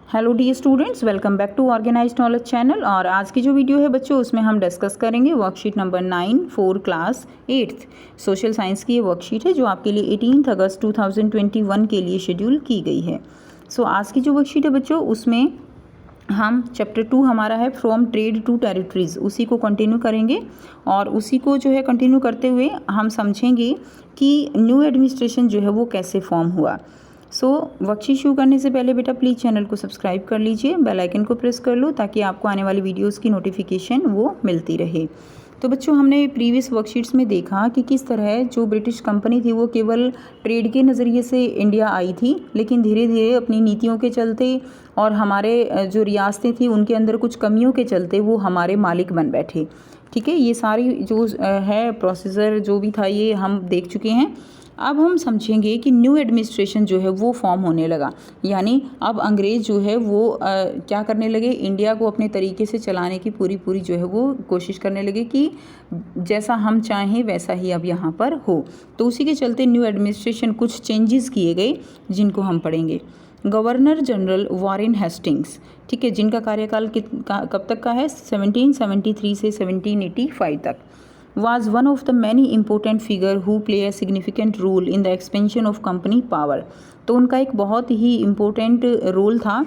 Hello dear students, welcome back to organised knowledge channel. और आज की जो वीडियो है बच्चों, उसमें हम डिस्कस करेंगे worksheet number 9 4 class 8th social science की ये वर्कशीट है जो आपके लिए 18 अगस्त 2021 के लिए शेड्यूल की गई है। आज की जो वर्कशीट है बच्चों, उसमें हम चैप्टर 2 हमारा है फ्रॉम ट्रेड टू टेरिटरीज, उसी को कंटिन्यू करेंगे। और उसी को जो है कंटिन्यू करते हुए हम समझेंगे कि न्यू एडमिनिस्ट्रेशन जो है वो कैसे फॉर्म हुआ। वर्कशीट शुरू करने से पहले बेटा प्लीज़ चैनल को सब्सक्राइब कर लीजिए, बेल आइकन को प्रेस कर लो ताकि आपको आने वाली वीडियोस की नोटिफिकेशन वो मिलती रहे। तो बच्चों, हमने प्रीवियस वर्कशीट्स में देखा कि किस तरह जो ब्रिटिश कंपनी थी वो केवल ट्रेड के नज़रिए से इंडिया आई थी, लेकिन धीरे धीरे अपनी नीतियों के चलते और हमारे जो रियासतें थी उनके अंदर कुछ कमियों के चलते वो हमारे मालिक बन बैठे। ठीक है, ये सारी जो है प्रोसीजर जो भी था ये हम देख चुके हैं। अब हम समझेंगे कि न्यू एडमिनिस्ट्रेशन जो है वो फॉर्म होने लगा, यानी अब अंग्रेज़ जो है वो क्या करने लगे, इंडिया को अपने तरीके से चलाने की पूरी जो है वो कोशिश करने लगे कि जैसा हम चाहें वैसा ही अब यहाँ पर हो। तो उसी के चलते न्यू एडमिनिस्ट्रेशन कुछ चेंजेस किए गए जिनको हम पढ़ेंगे। गवर्नर जनरल वॉरेन हेस्टिंग्स, ठीक है, जिनका कार्यकाल कब तक का है, 1773 से 1785 तक, was one of the many important figure who play a significant role in the expansion of company power। तो उनका एक बहुत ही इम्पोर्टेंट रोल था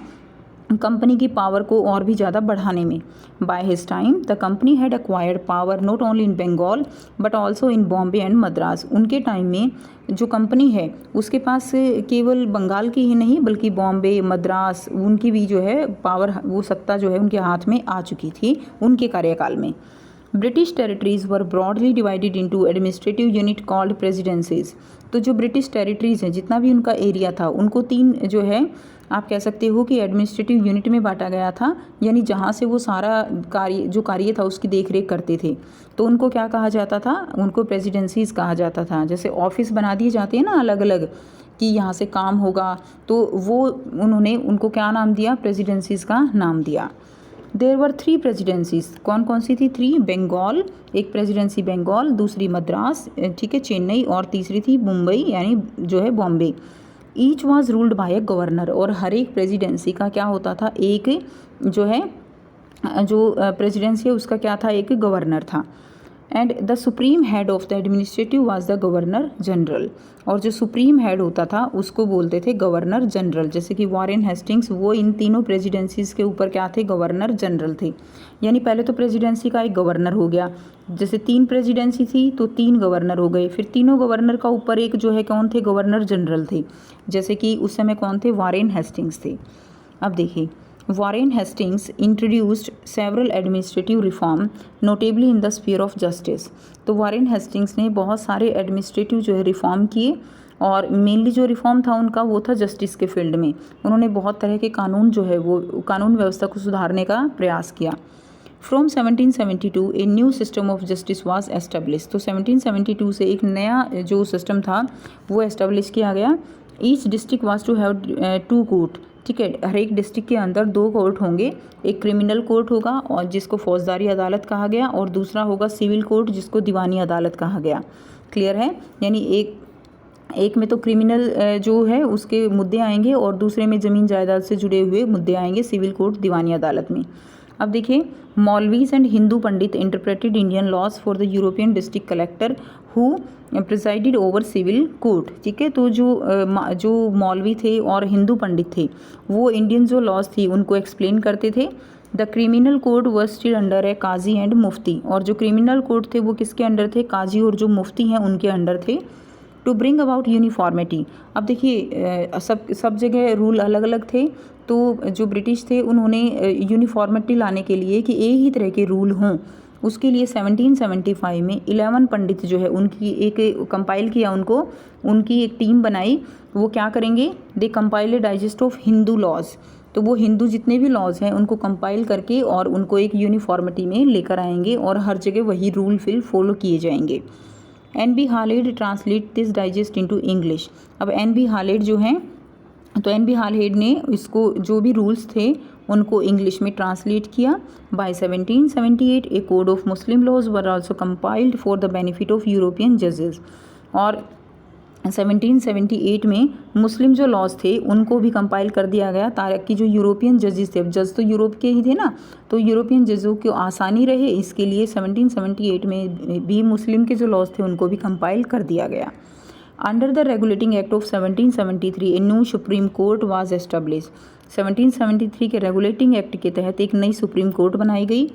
कंपनी की पावर को और भी ज़्यादा बढ़ाने में। By his time the company had acquired power not only in Bengal but also in Bombay and Madras. उनके टाइम में जो कंपनी है उसके पास केवल बंगाल की ही नहीं बल्कि बॉम्बे, मद्रास, उनकी भी जो है पावर, वो सत्ता जो है उनके हाथ में आ चुकी थी उनके कार्यकाल में। British territories were broadly divided into administrative unit called presidencies. तो जो ब्रिटिश टेरिटरीज हैं, जितना भी उनका एरिया था, उनको 3 जो है आप कह सकते हो कि एडमिनिस्ट्रेटिव यूनिट में बांटा गया था, यानी जहाँ से वो सारा कार्य था उसकी देखरेख करते थे। तो उनको क्या कहा जाता था, उनको प्रेसिडेंसीज कहा जाता था। जैसे ऑफिस बना दिए जाते हैं ना अलग अलग कि यहाँ से काम होगा, तो वो उन्होंने उनको क्या नाम दिया, प्रेसिडेंसीज का नाम दिया। देयर वर 3 प्रेसिडेंसीज, कौन कौन सी थी 3, बंगाल, एक प्रेसिडेंसी बंगाल, दूसरी मद्रास, ठीक है चेन्नई, और तीसरी थी मुंबई यानी जो है Bombay. Each was ruled by a governor, और हर एक प्रेसिडेंसी का क्या होता था, एक जो है जो प्रेसिडेंसी है उसका क्या था, एक गवर्नर था। And the supreme head of the administrative was the governor general, और जो सुप्रीम हेड होता था उसको बोलते थे गवर्नर जनरल। जैसे कि वॉरेन हेस्टिंग्स वो इन तीनों प्रेसिडेंसीज के ऊपर क्या थे, गवर्नर जनरल थे। यानी पहले तो प्रेसिडेंसी का एक गवर्नर हो गया, जैसे 3 प्रेसिडेंसी थी तो 3 गवर्नर हो गए, फिर तीनों गवर्नर का ऊपर एक जो है कौन थे, गवर्नर जनरल थे। जैसे कि उस समय कौन थे, वॉरेन हेस्टिंग्स थे। अब देखिए, Warren Hastings introduced several administrative reform, notably in the sphere of justice। तो वॉरेन हेस्टिंग्स ने बहुत सारे एडमिनिस्ट्रेटिव जो है रिफॉर्म किए, और मेनली जो रिफॉर्म था उनका वो था जस्टिस के फील्ड में। उन्होंने बहुत तरह के कानून जो है वो कानून व्यवस्था को सुधारने का प्रयास किया। From 1772 a new system of justice was establish. तो 1772 से एक नया जो सिस्टम था वो एस्टेब्लिश किया गया। Each district was to have 2 court, ठीक है, हर एक डिस्ट्रिक्ट के अंदर 2 कोर्ट होंगे। एक क्रिमिनल कोर्ट होगा और जिसको फौजदारी अदालत कहा गया, और दूसरा होगा सिविल कोर्ट जिसको दीवानी अदालत कहा गया। क्लियर है, यानी एक में तो क्रिमिनल जो है उसके मुद्दे आएंगे और दूसरे में ज़मीन जायदाद से जुड़े हुए मुद्दे आएंगे सिविल कोर्ट दीवानी अदालत में। अब देखिए, maulvis and Hindu pandit interpreted Indian laws for the European district collector who presided over civil court. ठीक है, तो जो मौलवी थे और हिंदू पंडित थे वो इंडियन जो लॉज थी उनको एक्सप्लेन करते थे। The criminal code was still under है काजी एंड मुफ्ती, और जो क्रिमिनल कोड थे वो किसके अंडर थे, काजी और जो मुफ्ती हैं उनके अंडर थे। टू ब्रिंग अबाउट यूनिफॉर्मिटी, अब देखिए सब जगह रूल अलग अलग थे, तो जो ब्रिटिश थे उन्होंने यूनिफॉर्मिटी लाने के लिए कि एक ही तरह के रूल हों, उसके लिए 1775 में 11 पंडित जो है उनकी एक कंपाइल किया, उनकी एक टीम बनाई। वो क्या करेंगे, they compile a digest of Hindu laws. तो वो हिंदू जितने भी लॉज हैं उनको कंपाइल करके और उनको एक यूनिफॉर्मिटी में लेकर आएंगे और हर जगह वही रूल फिल फॉलो किए जाएंगे। NB Halhed translate this digest into English. अब NB हालेड जो हैं, तो NB हालेड ने इसको जो भी रूल्स थे उनको इंग्लिश में ट्रांसलेट किया। By 1778 a code of Muslim laws were also compiled for the benefit of European जजेस। और 1778 में मुस्लिम जो लॉज थे उनको भी कंपाइल कर दिया गया ताकि जो यूरोपियन जजेस थे, अब जज तो यूरोप के ही थे ना, तो यूरोपियन जजों को आसानी रहे इसके लिए 1778 में भी मुस्लिम के जो लॉज थे उनको भी कंपाइल कर दिया गया। Under the regulating act of 1773 a new supreme court was establish. 1773 के रेगुलेटिंग एक्ट के तहत एक नई सुप्रीम कोर्ट बनाई गई।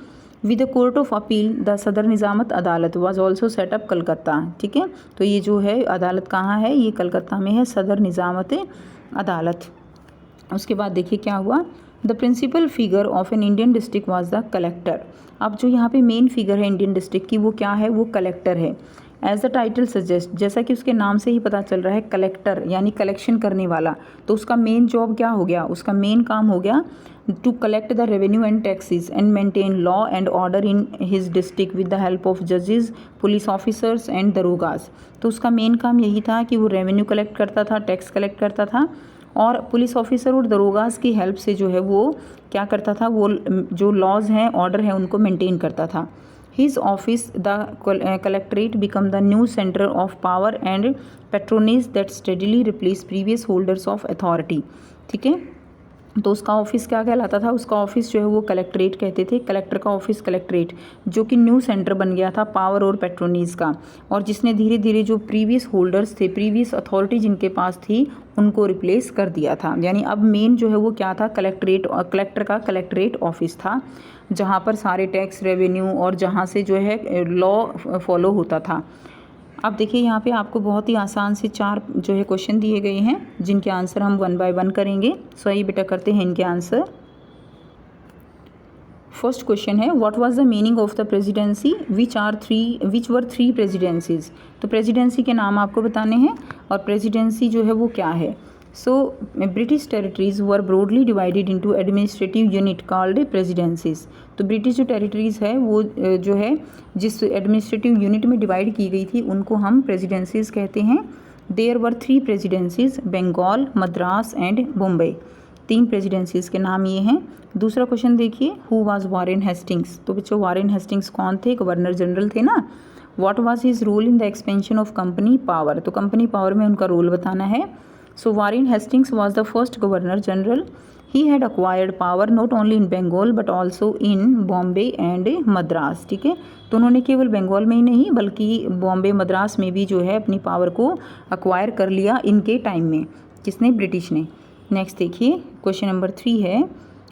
With the court of appeal the सदर निज़ामत अदालत वाज ऑल्सो सेटअप कलकत्ता। ठीक है, तो ये जो है अदालत कहाँ है, ये कलकत्ता में है, सदर निज़ामत अदालत। उसके बाद देखिए क्या हुआ, the principal figure of an Indian district was the collector. अब जो यहाँ पे मेन फिगर है इंडियन डिस्ट्रिक्ट की वो क्या है, वो कलेक्टर है। एज द टाइटल सजेस्ट, जैसा कि उसके नाम से ही पता चल रहा है कलेक्टर यानी कलेक्शन करने वाला, तो उसका मेन जॉब क्या हो गया, उसका मेन काम हो गया to collect the revenue and taxes and maintain law and order in his district with the help of जजेस, पुलिस ऑफिसर्स एंड दरोगास। तो उसका मेन काम यही था कि वो रेवेन्यू कलेक्ट करता था, टैक्स कलेक्ट करता था और पुलिस ऑफिसर और दरोगास की हेल्प से जो है वो क्या करता था, वो जो लॉज हैं, ऑर्डर हैं, उनको मेंटेन करता था। His office, the collectorate, become the new center of power and patronage that steadily replaced previous holders of authority। ठीक है, तो उसका ऑफिस क्या कहलाता था, उसका ऑफिस जो है वो कलेक्ट्रेट कहते थे, कलेक्टर का ऑफिस कलेक्ट्रेट, जो कि न्यू सेंटर बन गया था पावर और पेट्रोनीज का, और जिसने धीरे धीरे जो प्रीवियस होल्डर्स थे, प्रीवियस अथॉरिटी जिनके पास थी, उनको रिप्लेस कर दिया था। यानी अब मेन जो है वो क्या था, कलेक्ट्रेट, कलेक्टर का कलेक्ट्रेट ऑफिस था जहाँ पर सारे टैक्स, रेवेन्यू और जहाँ से जो है लॉ फॉलो होता था। अब देखिए यहाँ पे आपको बहुत ही आसान से 4 जो है क्वेश्चन दिए गए हैं जिनके आंसर हम 1 बाय 1 करेंगे। सो ये बेटा करते हैं इनके आंसर। फर्स्ट क्वेश्चन है, what was the meaning of the presidency which were 3 presidencies. तो प्रेसिडेंसी के नाम आपको बताने हैं और प्रेसिडेंसी जो है वो क्या है। So British territories were broadly divided into administrative unit called presidencies. तो ब्रिटिश जो टेरिटरीज है वो जो है जिस एडमिनिस्ट्रेटिव यूनिट में डिवाइड की गई थी उनको हम प्रेसिडेंसीज कहते हैं। There were 3 presidencies, Bengal, Madras and Bombay. 3 presidencies के नाम ये हैं। दूसरा क्वेश्चन देखिए, हु वाज वॉरेन हेस्टिंग्स। तो बच्चों वॉरेन हेस्टिंग्स कौन थे, गवर्नर जनरल थे ना। What was his role in the expansion of company power. तो कंपनी पावर में उनका रोल बताना है। So Warren Hastings was the first Governor General. He had acquired power not only in Bengal but also in Bombay and Madras। ठीक है, तो उन्होंने केवल बंगाल में ही नहीं बल्कि बॉम्बे, मद्रास में भी जो है अपनी पावर को अक्वायर कर लिया इनके टाइम में। किसने, ब्रिटिश ने। नेक्स्ट देखिए क्वेश्चन नंबर 3 है,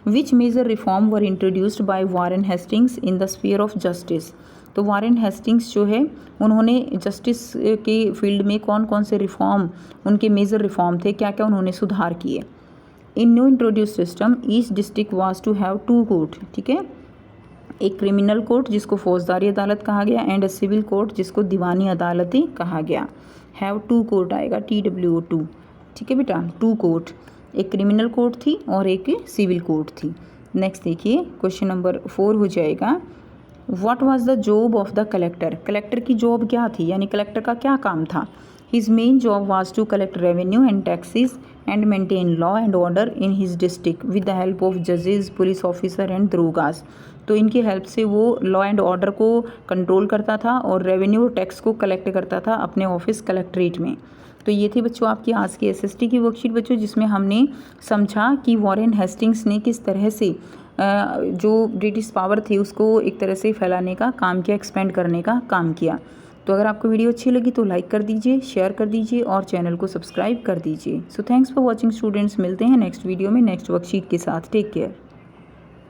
which major reform were introduced by Warren Hastings in the sphere of justice. तो वॉरेन हेस्टिंग्स जो है उन्होंने जस्टिस के फील्ड में कौन कौन से रिफॉर्म, उनके मेजर रिफॉर्म थे, क्या क्या उन्होंने सुधार किए। In new introduce system each district was to have 2 court. ठीक है, एक क्रिमिनल कोर्ट जिसको फौजदारी अदालत कहा गया एंड सिविल कोर्ट जिसको दीवानी अदालतें कहा गया। हैव 2 कोर्ट आएगा, TWO2। ठीक है बेटा, 2 कोर्ट, एक क्रिमिनल कोर्ट थी और एक सिविल कोर्ट थी। नेक्स्ट देखिए क्वेश्चन नंबर 4 हो जाएगा, what was the job of the collector. Collector की जॉब क्या थी, यानी कलेक्टर का क्या काम था। His main job was to collect revenue and taxes and maintain law and order in his district with the help of जजेस, police officer and darogas. तो इनकी हेल्प से वो लॉ एंड ऑर्डर को कंट्रोल करता था और रेवेन्यू और टैक्स को कलेक्ट करता था अपने ऑफिस कलेक्ट्रेट में। तो ये थी बच्चों आपकी आज की SST की वर्कशीट बच्चों, जिसमें हमने समझा कि वॉरेन हेस्टिंग्स ने किस तरह से जो ब्रिटिश पावर थी उसको एक तरह से फैलाने का काम किया, एक्सपेंड करने का काम किया। तो अगर आपको वीडियो अच्छी लगी तो लाइक कर दीजिए, शेयर कर दीजिए और चैनल को सब्सक्राइब कर दीजिए। So thanks for watching students, मिलते हैं नेक्स्ट वीडियो में नेक्स्ट वर्कशीट के साथ। Take care.